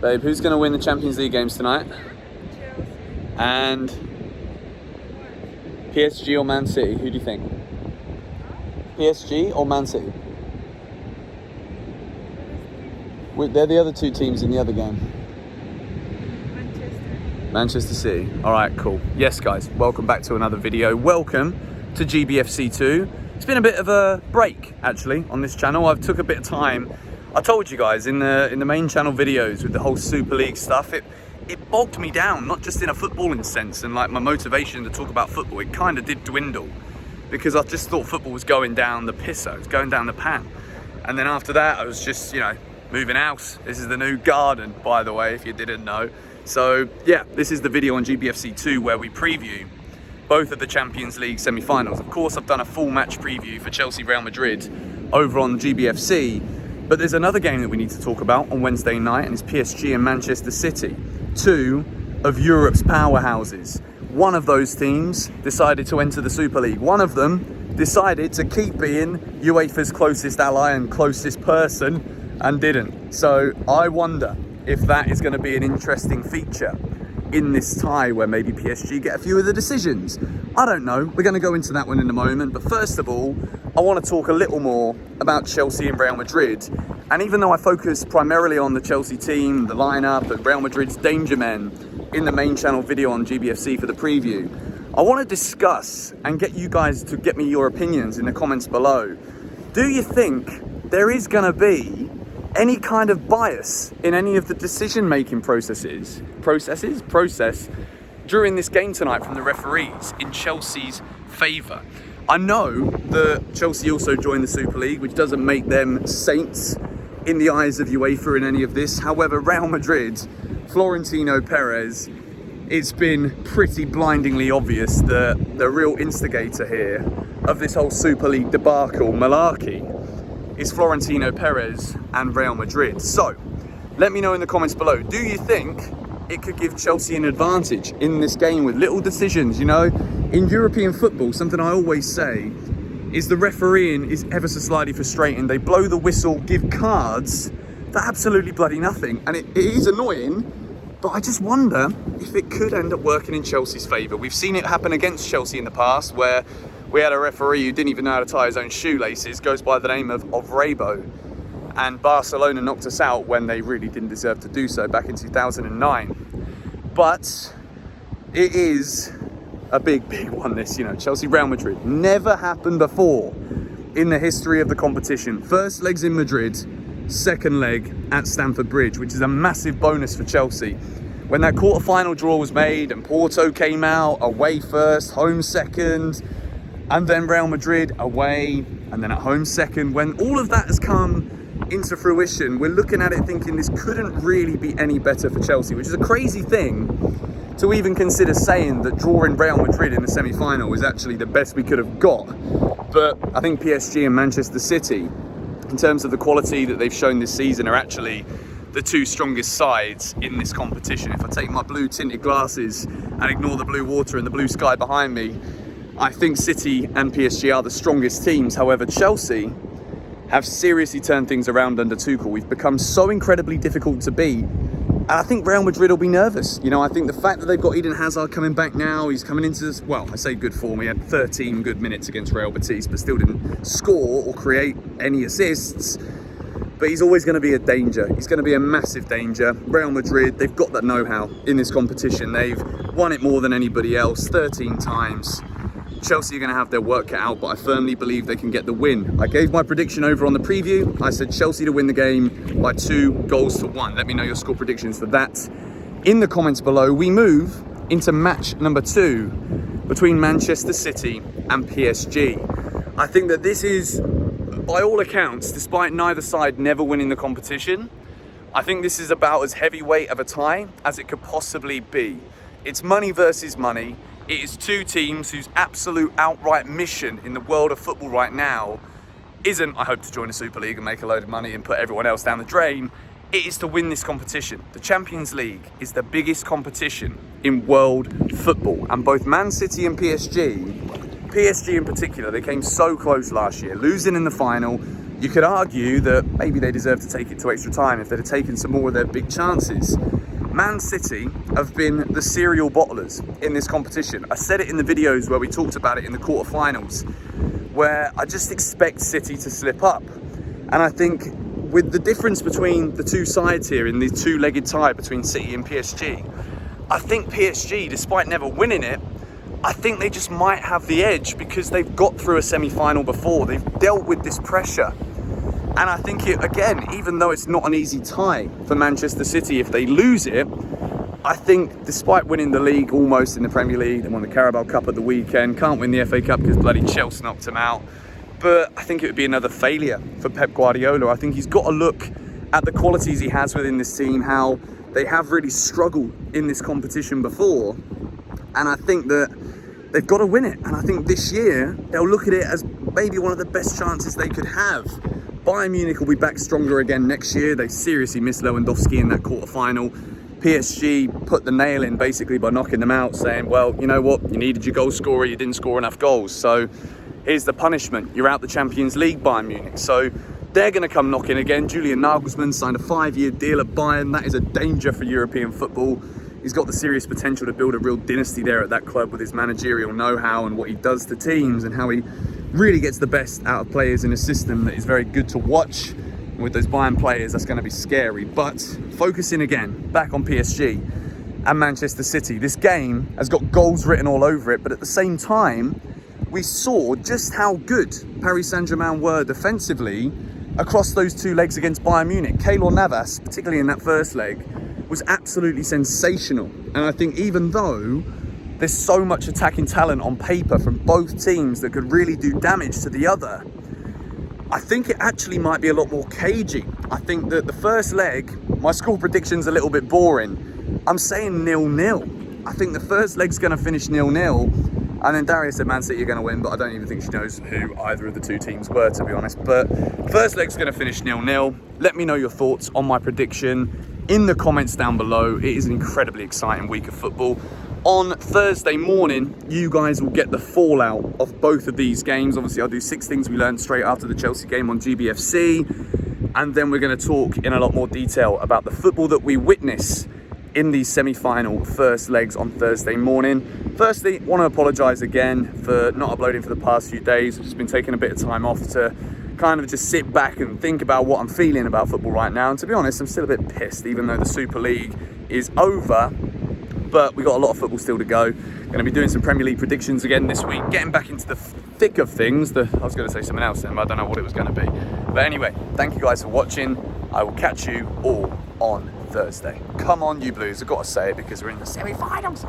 Babe, who's going to win the Champions League games tonight? Chelsea. And PSG or Man City? Who do you think? PSG or Man City? They're the other two teams in the other game. Manchester City. All right, cool. Yes, guys, welcome back to another video. Welcome to GBFC 2. It's been a bit of a break, actually, on this channel. I've took a bit of time. I told you guys in the main channel videos with the whole Super League stuff, it bogged me down, not just in a footballing sense, and like my motivation to talk about football, it kind of did dwindle because I just thought football was going down the pisser, it was going down the pan. And then after that, I was just, moving house. This is the new garden, by the way, if you didn't know. So yeah, this is the video on GBFC 2 where we preview both of the Champions League semi-finals. Of course, I've done a full match preview for Chelsea Real Madrid over on GBFC, but there's another game that we need to talk about on Wednesday night, and it's PSG and Manchester City, two of Europe's powerhouses. One of those teams decided to enter the Super League. One of them decided to keep being UEFA's closest ally and closest person and didn't. So I wonder if that is going to be an interesting feature in this tie where maybe PSG get a few of the decisions. I don't know. We're going to go into that one in a moment. But first of all, I want to talk a little more about Chelsea and Real Madrid. And even though I focus primarily on the Chelsea team, the lineup, and Real Madrid's danger men in the main channel video on GBFC for the preview, I want to discuss and get you guys to get me your opinions in the comments below. Do you think there is going to be any kind of bias in any of the decision-making process during this game tonight from the referees in Chelsea's favour? I know that Chelsea also joined the Super League, which doesn't make them saints in the eyes of UEFA in any of this. However, Real Madrid, Florentino Perez, it's been pretty blindingly obvious that the real instigator here of this whole Super League debacle malarkey is Florentino Perez and Real Madrid. So, let me know in the comments below, do you think it could give Chelsea an advantage in this game with little decisions? In European football, something I always say is the refereeing is ever so slightly frustrating. They blow the whistle, give cards for absolutely bloody nothing. And it is annoying, but I just wonder if it could end up working in Chelsea's favour. We've seen it happen against Chelsea in the past where we had a referee who didn't even know how to tie his own shoelaces, goes by the name of Rabo. And Barcelona knocked us out when they really didn't deserve to do so back in 2009. But it is a big, big one, this, Chelsea Real Madrid. Never happened before in the history of the competition. First leg's in Madrid, second leg at Stamford Bridge, which is a massive bonus for Chelsea. When that quarter-final draw was made and Porto came out, away first, home second, and then Real Madrid away, and then at home second. When all of that has come into fruition, we're looking at it thinking this couldn't really be any better for Chelsea, which is a crazy thing to even consider saying that drawing Real Madrid in the semi-final is actually the best we could have got. But I think PSG and Manchester City, in terms of the quality that they've shown this season, are actually the two strongest sides in this competition. If I take my blue tinted glasses and ignore the blue water and the blue sky behind me, I think City and PSG are the strongest teams. However, Chelsea have seriously turned things around under Tuchel. We've become so incredibly difficult to beat. And I think Real Madrid will be nervous. I think the fact that they've got Eden Hazard coming back now, he's coming into this, well, I say good form. He had 13 good minutes against Real Betis, but still didn't score or create any assists. But he's always going to be a danger. He's going to be a massive danger. Real Madrid, they've got that know-how in this competition. They've won it more than anybody else, 13 times. Chelsea are going to have their work cut out, but I firmly believe they can get the win. I gave my prediction over on the preview. I said Chelsea to win the game by 2-1. Let me know your score predictions for that in the comments below. We move into match number 2 between Manchester City and PSG. I think that this is, by all accounts, despite neither side never winning the competition, I think this is about as heavyweight of a tie as it could possibly be. It's money versus money. It is two teams whose absolute outright mission in the world of football right now isn't, I hope to join the Super League and make a load of money and put everyone else down the drain. It is to win this competition. The Champions League is the biggest competition in world football. And both Man City and PSG in particular, they came so close last year, losing in the final. You could argue that maybe they deserve to take it to extra time if they'd have taken some more of their big chances. Man City have been the serial bottlers in this competition. I said it in the videos where we talked about it in the quarterfinals, where I just expect City to slip up. And I think with the difference between the two sides here in the two-legged tie between City and PSG, I think PSG, despite never winning it, I think they just might have the edge because they've got through a semi-final before. They've dealt with this pressure. And I think, again, even though it's not an easy tie for Manchester City, if they lose it, I think despite winning the league almost in the Premier League, they won the Carabao Cup at the weekend, can't win the FA Cup because bloody Chelsea knocked them out. But I think it would be another failure for Pep Guardiola. I think he's got to look at the qualities he has within this team, how they have really struggled in this competition before. And I think that they've got to win it. And I think this year, they'll look at it as maybe one of the best chances they could have. Bayern Munich will be back stronger again next year. They seriously missed Lewandowski in that quarter-final. PSG put the nail in basically by knocking them out, saying, well, you know what? You needed your goal scorer. You didn't score enough goals. So here's the punishment. You're out the Champions League, Bayern Munich. So they're going to come knocking again. Julian Nagelsmann signed a 5-year deal at Bayern. That is a danger for European football. He's got the serious potential to build a real dynasty there at that club with his managerial know-how and what he does to teams and how he really gets the best out of players in a system that is very good to watch. And with those Bayern players, that's going to be scary. But focusing again, back on PSG and Manchester City. This game has got goals written all over it, but at the same time, we saw just how good Paris Saint-Germain were defensively across those two legs against Bayern Munich. Keylor Navas, particularly in that first leg, was absolutely sensational. And I think even though there's so much attacking talent on paper from both teams that could really do damage to the other, I think it actually might be a lot more cagey. I think that the first leg, my score prediction's a little bit boring. I'm saying 0-0. I think the first leg's going to finish 0-0. And then Darius said Man City are going to win, but I don't even think she knows who either of the two teams were, to be honest. But first leg's going to finish 0-0. Let me know your thoughts on my prediction in the comments down below. It is an incredibly exciting week of football. On Thursday morning, you guys will get the fallout of both of these games. Obviously, I'll do 6 things we learned straight after the Chelsea game on GBFC. And then we're going to talk in a lot more detail about the football that we witness in the semi-final first legs on Thursday morning. Firstly, want to apologise again for not uploading for the past few days. I've just been taking a bit of time off to kind of just sit back and think about what I'm feeling about football right now. And to be honest, I'm still a bit pissed, even though the Super League is over. But we've got a lot of football still to go. Going to be doing some Premier League predictions again this week, getting back into the thick of things. I was going to say something else then, but I don't know what it was going to be. But anyway, thank you guys for watching. I will catch you all on Thursday. Come on, you Blues. I've got to say it because we're in the semi-finals.